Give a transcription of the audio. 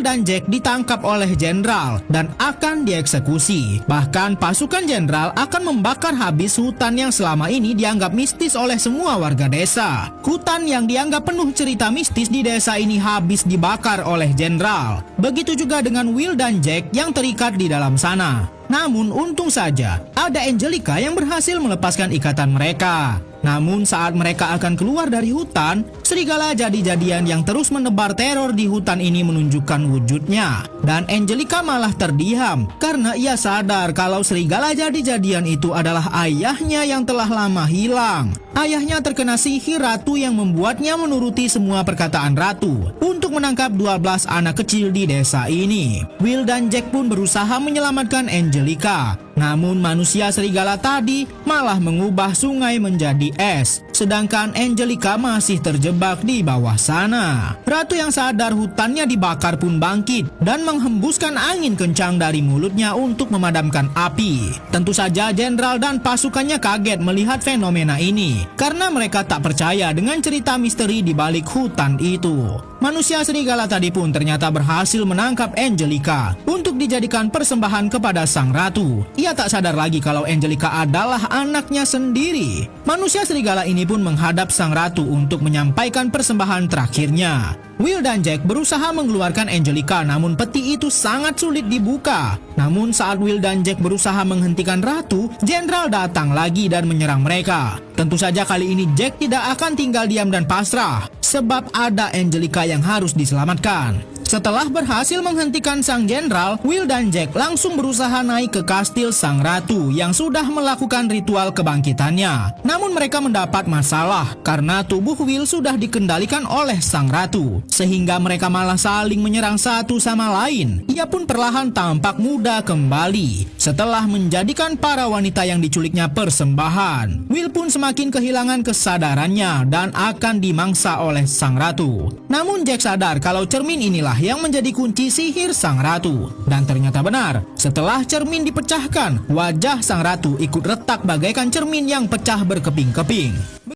dan Jack ditangkap oleh jenderal dan akan dieksekusi. Bahkan pasukan jenderal akan membakar habis hutan yang selama ini dianggap mistis oleh semua warga desa. Hutan yang dianggap penuh cerita mistis di desa ini habis dibakar oleh jenderal. Begitu juga dengan Will dan Jack yang terikat di dalam sana. Namun untung saja ada Angelica yang berhasil melepaskan ikatan mereka. Namun saat mereka akan keluar dari hutan, serigala jadi-jadian yang terus menebar teror di hutan ini menunjukkan wujudnya. Dan Angelica malah terdiam karena ia sadar kalau serigala jadi-jadian itu adalah ayahnya yang telah lama hilang. Ayahnya terkena sihir ratu yang membuatnya menuruti semua perkataan ratu untuk menangkap 12 anak kecil di desa ini. Will dan Jack pun berusaha menyelamatkan Angelica. Namun manusia serigala tadi malah mengubah sungai menjadi es, sedangkan Angelica masih terjebak di bawah sana. Ratu yang sadar hutannya dibakar pun bangkit dan menghembuskan angin kencang dari mulutnya untuk memadamkan api. Tentu saja jenderal dan pasukannya kaget melihat fenomena ini karena mereka tak percaya dengan cerita misteri di balik hutan itu. Manusia serigala tadi pun ternyata berhasil menangkap Angelica untuk dijadikan persembahan kepada sang ratu. Ia tak sadar lagi kalau Angelica adalah anaknya sendiri. Manusia serigala ini pun menghadap sang ratu untuk menyampaikan persembahan terakhirnya. Will dan Jack berusaha mengeluarkan Angelica, namun peti itu sangat sulit dibuka. Namun saat Will dan Jack berusaha menghentikan ratu, jenderal datang lagi dan menyerang mereka. Tentu saja kali ini Jack tidak akan tinggal diam dan pasrah, sebab ada Angelica yang harus diselamatkan. Setelah berhasil menghentikan sang jenderal, Will dan Jack langsung berusaha naik ke kastil sang ratu yang sudah melakukan ritual kebangkitannya. Namun mereka mendapat masalah karena tubuh Will sudah dikendalikan oleh sang ratu, sehingga mereka malah saling menyerang satu sama lain. Ia pun perlahan tampak muda kembali setelah menjadikan para wanita yang diculiknya persembahan. Will pun semakin kehilangan kesadarannya dan akan dimangsa oleh sang ratu. Namun Jack sadar kalau cermin inilah yang menjadi kunci sihir sang ratu. Dan ternyata benar, setelah cermin dipecahkan, wajah sang ratu ikut retak bagaikan cermin yang pecah berkeping-keping.